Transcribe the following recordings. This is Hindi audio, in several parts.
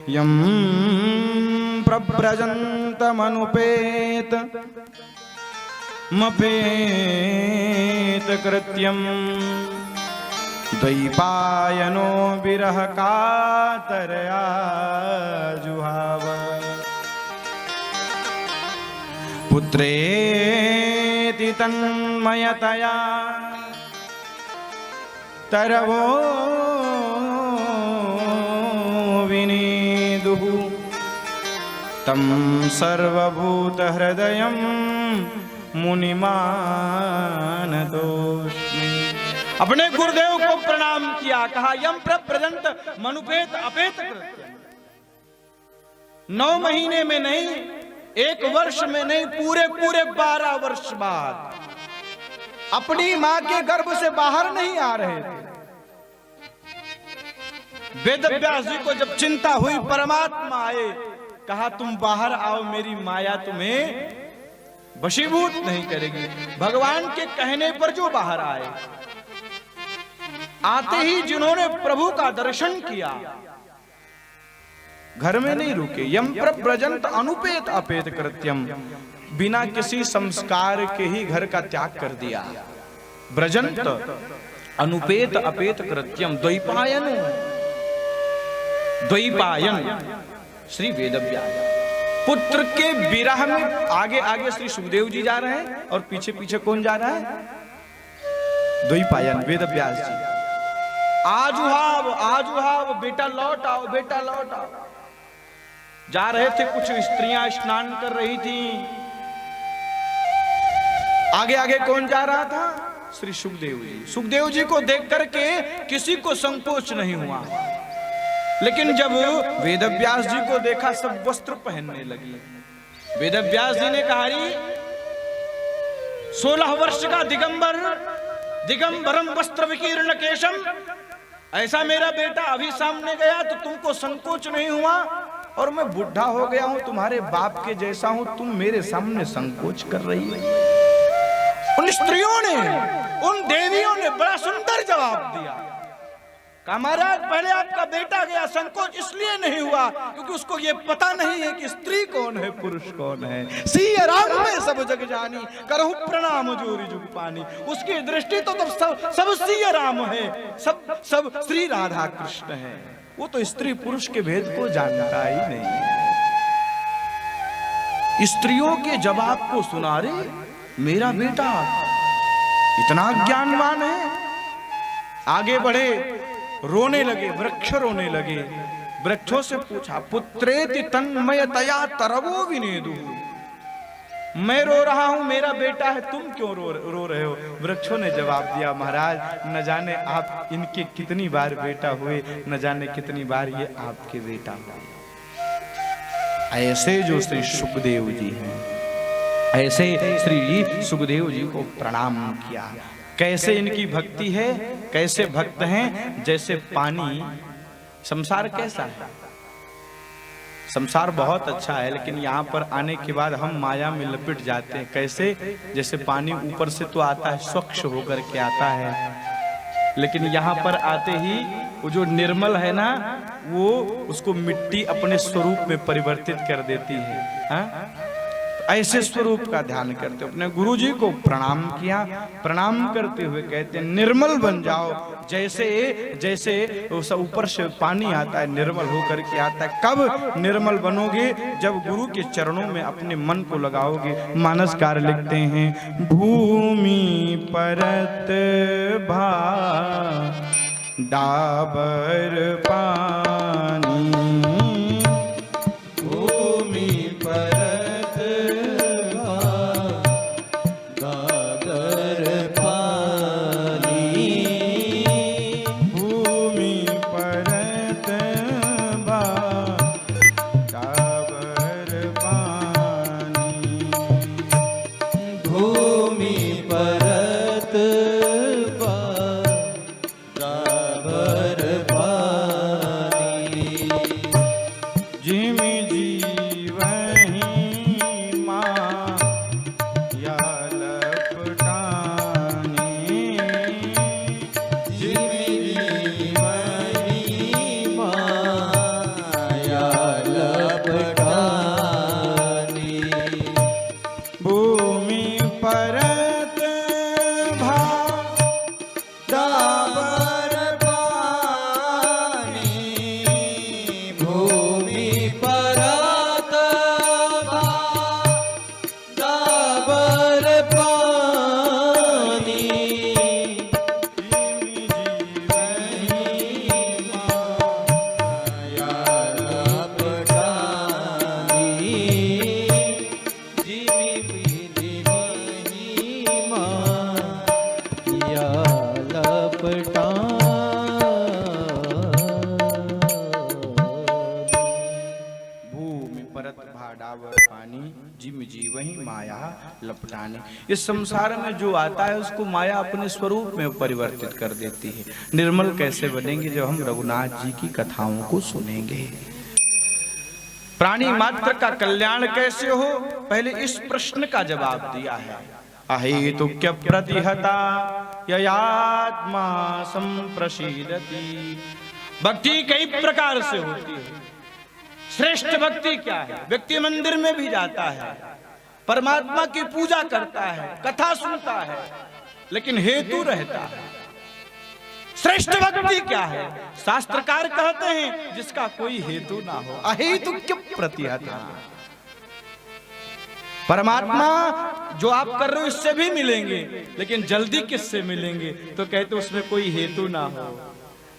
यं प्रव्रजन्तमनुपेत मपेत कृत्यं द्वैपायनो विरह कातरया जुहाव पुत्रेति तन्मयतया तरवो विनीदुः तं सर्वभूतहृदयं मुनिमानतोऽस्मि। अपने गुरुदेव को प्रणाम किया, कहा यम प्रव्रजंत मनुपेत अपेत कृत्य। 9 महीने में नहीं, 1 वर्ष में नहीं, पूरे 12 वर्ष बाद अपनी मां के गर्भ से बाहर नहीं आ रहे थे। वेदव्यास जी को जब चिंता हुई, परमात्मा आए, कहा तुम बाहर आओ, मेरी माया तुम्हें वशीभूत नहीं करेगी। भगवान के कहने पर जो बाहर आए, आते ही जिन्होंने प्रभु का दर्शन किया, घर में नहीं रुके। यम प्रव्रजंत अनुपेत अपेत कृत्यम, बिना किसी संस्कार के ही घर का त्याग कर दिया। व्रजंत अनुपेत अपेत कृत्यम द्वैपायन, द्वैपायन श्री वेदव्यास। पुत्र के विरह में आगे आगे श्री सुखदेव जी जा रहे हैं और पीछे पीछे कौन जा रहा है? द्वैपायन वेदव्यास जी। आजुहाव आजुहाव, बेटा लौट आओ, बेटा लौट आओ। जा रहे थे, कुछ स्त्रियां स्नान कर रही थी। आगे आगे कौन जा रहा था? श्री सुखदेव जी। सुखदेव जी को देख करके किसी को संकोच नहीं हुआ, लेकिन जब वेदव्यास जी को देखा, सब वस्त्र पहनने लगी। वेदव्यास जी ने कहा, 16 वर्ष का दिगंबर, दिगंबरम वस्त्र विकीर्ण केशम, ऐसा मेरा बेटा अभी सामने गया तो तुमको संकोच नहीं हुआ? और मैं बुढ़ा हो गया हूं, तुम्हारे बाप के जैसा हूं, तुम मेरे सामने संकोच कर रही हो? उन स्त्रियों ने, उन देवियों ने बड़ा सुंदर जवाब दिया। कहा महाराज, पहले आपका बेटा गया, संकोच इसलिए नहीं हुआ क्योंकि उसको ये पता नहीं है कि स्त्री कौन है, पुरुष कौन है। सिया राम में सब जग जानी, करहु प्रणाम जोरी जुग पानी। उसकी दृष्टि तो सब सिया राम है, सब श्री राधा कृष्ण है। वो तो स्त्री पुरुष के भेद को जानता ही नहीं है। स्त्रियों के जवाब को सुना रे, मेरा बेटा इतना ज्ञानवान है। आगे बढ़े, रोने लगे, वृक्ष रोने लगे। वृक्षों से पूछा, पुत्रेति तन्मयतया तरवो विनेदु, मैं रो रहा हूं, मेरा बेटा है, तुम क्यों रो रहे हो? वृक्षों ने जवाब दिया, महाराज न जाने आप इनके कितनी बार बेटा हुए, न जाने कितनी बार ये आपके बेटा हुए। ऐसे जो श्री सुखदेव जी हैं, ऐसे श्री सुखदेव जी को प्रणाम किया। कैसे इनकी भक्ति है, कैसे भक्त हैं? जैसे पानी, संसार कैसा है? संसार बहुत अच्छा है, लेकिन यहाँ पर आने के बाद हम माया में लपेट जाते हैं। कैसे? जैसे पानी ऊपर से तो आता है, स्वच्छ होकर के आता है, लेकिन यहाँ पर आते ही वो जो निर्मल है ना, वो उसको मिट्टी अपने स्वरूप में परिवर्तित कर देती है। हाँ? ऐसे स्वरूप का ध्यान करते, अपने गुरु जी को प्रणाम किया। प्रणाम करते हुए कहते हैं, निर्मल बन जाओ। जैसे जैसे ऊपर से पानी आता है, निर्मल होकर के आता है। कब निर्मल बनोगे? जब गुरु के चरणों में अपने मन को लगाओगे। मानसकार लिखते हैं, भूमि परत भा डाबर पानी, भूमि परत डाबर पानी, भूमि परत डाबर पानी, भूमि परत डाबर पानी, जिमि जीवहि माया लपटानी, जिमि जीवहि माया डाबर पानी, जिम जीवहि माया लपटाने। इस संसार में जो आता है उसको माया अपने स्वरूप में परिवर्तित कर देती है। निर्मल कैसे बनेंगे? जब हम रघुनाथ जी की कथाओं को सुनेंगे। प्राणी मात्र का कल्याण कैसे हो, पहले इस प्रश्न का जवाब दिया है। अहेतु क्या प्रतिहता ययात्मा संप्रशीदति। भक्ति कई प्रकार से होती है। श्रेष्ठ भक्ति क्या है? व्यक्ति मंदिर में भी जाता है, परमात्मा की पूजा करता है, कथा सुनता है, लेकिन हेतु रहता है। श्रेष्ठ भक्ति क्या है? शास्त्रकार कहते हैं जिसका कोई हेतु ना हो। अहेतु क्यों प्रतिहता। परमात्मा जो आप कर रहे हो इससे भी मिलेंगे, लेकिन जल्दी किससे मिलेंगे? तो कहते उसमें कोई हेतु ना हो,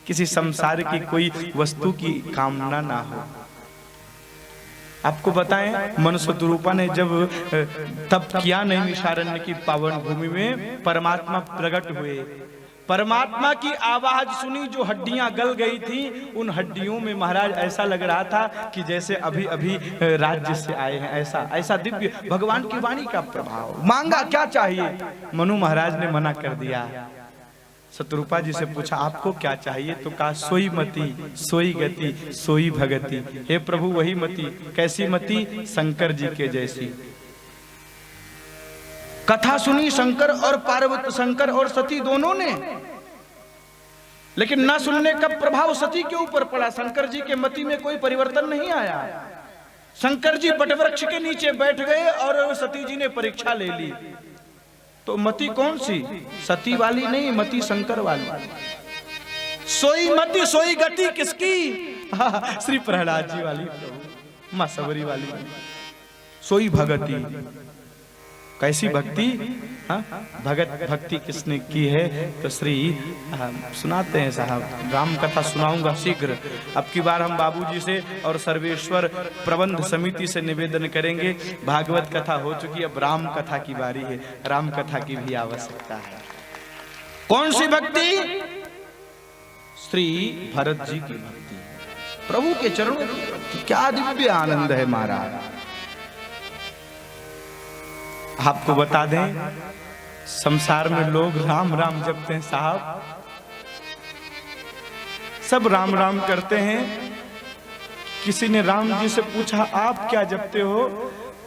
किसी संसार की कोई वस्तु की कामना ना हो। आपको बताएं, मनुष्य रूपा ने जब तप किया नैमिषारण्य की पावन भूमि में, परमात्मा प्रकट हुए। परमात्मा की आवाज सुनी, जो हड्डियां गल गई थी, उन हड्डियों में महाराज ऐसा लग रहा था कि जैसे अभी अभी राज्य से आए हैं। ऐसा दिव्य भगवान की वाणी का प्रभाव। मांगा क्या चाहिए? मनु महाराज ने मना कर दिया। शत्रुपा जी से पूछा आपको क्या चाहिए? तो कहा सोई मति, सोई गति, सोई भगति। हे प्रभु वही मति। कैसी मति? शंकर जी के जैसी। कथा सुनी शंकर और पार्वती, शंकर और सती दोनों ने, लेकिन न सुनने का प्रभाव सती के ऊपर पड़ा। शंकर जी के मति में कोई परिवर्तन नहीं आया। शंकर जी बटवृक्ष के नीचे बैठ गए और सती जी ने परीक्षा ले ली। तो मति कौन सी? सती वाली नहीं, मति शंकर वाली। सोई मति सोई गति किसकी? श्री प्रहलाद जी वाली, मां सबरी वाली। सोई भगति। कैसी भक्ति? भगत भक्ति किसने की है? तो श्री सुनाते हैं साहब, राम कथा सुनाऊंगा शीघ्र। अब की बार हम बाबूजी से और सर्वेश्वर प्रबंध समिति से निवेदन करेंगे। भागवत कथा हो चुकी, अब राम कथा की बारी है। राम कथा की भी आवश्यकता है। कौन सी भक्ति? श्री भरत जी की भक्ति, प्रभु के चरणों की भक्ति। क्या दिव्य आनंद है महाराज। आपको बता दें, संसार में लोग राम राम जपते हैं साहब, सब राम राम करते हैं। किसी ने राम जी से पूछा आप क्या जपते हो?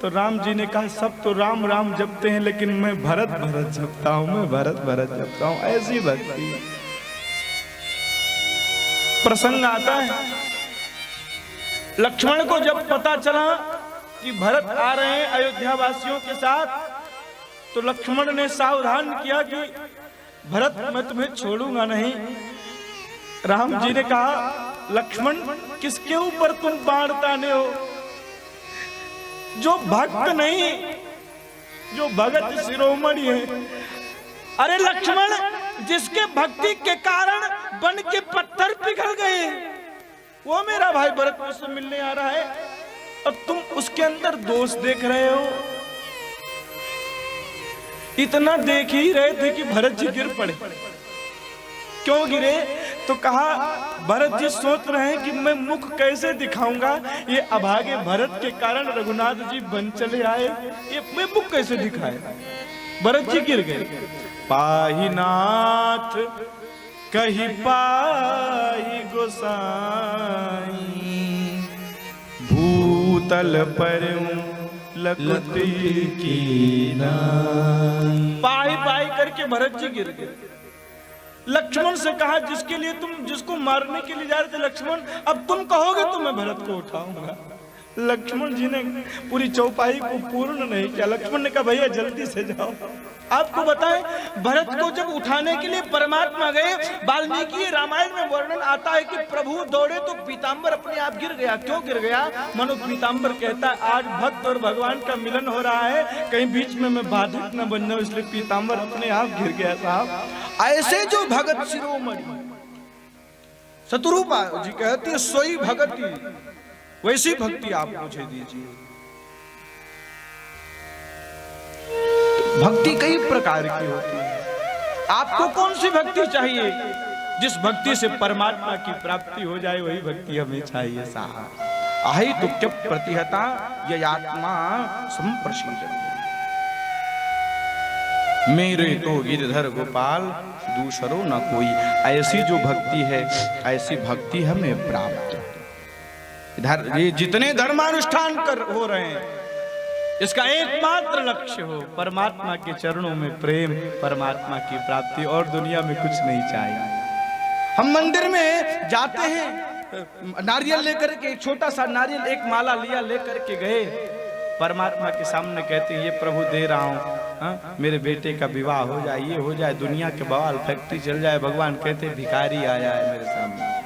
तो राम जी ने कहा सब तो राम राम जपते हैं, लेकिन मैं भरत भरत जपता हूं, मैं भरत भरत जपता हूं। ऐसी भक्ति। प्रसंग आता है, लक्ष्मण को जब पता चला कि भरत आ रहे हैं अयोध्या वासियों के साथ, तो लक्ष्मण ने सावधान किया कि भरत मैं तुम्हें छोड़ूंगा नहीं। राम जी ने कहा लक्ष्मण किसके ऊपर तुम बाण ताने हो? जो भक्त नहीं, जो भगत शिरोमणि है। अरे लक्ष्मण, जिसके भक्ति के कारण बन के पत्थर पिघल गए, वो मेरा भाई भरत मुझसे मिलने आ रहा है, और तुम उसके अंदर दोष देख रहे हो। इतना देख ही रहे थे कि भरत जी गिर पड़े। क्यों गिरे? तो कहा भरत जी सोच रहे हैं कि मैं मुख कैसे दिखाऊंगा, ये अभागे भरत के कारण रघुनाथ जी बन चले आए, ये मैं मुख कैसे दिखाए? भरत जी गिर गए। पाहि नाथ कही पाहि गोसाई, भूतल पर लकुति की नाई। पाई पाई करके भरत जी गिर गए। लक्ष्मण से कहा जिसके लिए तुम, जिसको मारने के लिए जा रहे थे लक्ष्मण, अब तुम कहोगे तो मैं भरत को उठाऊंगा। लक्ष्मण जी ने पूरी चौपाई को पूर्ण नहीं किया। लक्ष्मण ने कहा भैया जल्दी से जाओ। आपको बताएं, भरत को जब उठाने के लिए परमात्मा गए, वाल्मीकि रामायण में वर्णन आता है कि प्रभु दौड़े तो पीतांबर अपने आप गिर गया। क्यों गिर गया? मनो पीतांबर कहता है आज भक्त और भगवान का मिलन हो रहा है, कहीं बीच में मैं बाधित न बन जाऊं, इसलिए पीतांबर अपने आप गिर गया। साहब ऐसे जो भगत शिरोमणि, शत्रुपा जी कहती है सोई भगति, वैसी भक्ति आप मुझे दीजिए। भक्ति कई प्रकार की होती है। आपको कौन सी भक्ति चाहिए? जिस भक्ति से परमात्मा की प्राप्ति हो जाए वही भक्ति हमें चाहिए साहब। आहि तुक्य प्रतिहता ये आत्मा संप्रशीद। मेरे तो गिरधर गोपाल दूसरो न कोई। ऐसी जो भक्ति है, ऐसी भक्ति हमें प्राप्त। इधर ये जितने धर्मानुष्ठान कर हो रहे हैं, इसका एकमात्र लक्ष्य हो परमात्मा के चरणों में प्रेम, परमात्मा की प्राप्ति, और दुनिया में कुछ नहीं चाहिए। हम मंदिर में जाते हैं, नारियल लेकर के, छोटा सा नारियल, एक माला लिया, लेकर के गए परमात्मा के सामने, कहते हैं ये प्रभु दे रहा हूँ, मेरे बेटे का विवाह हो जाए, ये हो जाए, दुनिया के बवाल फैक्ट्री चल जाए। भगवान कहते भिखारी आया है मेरे सामने।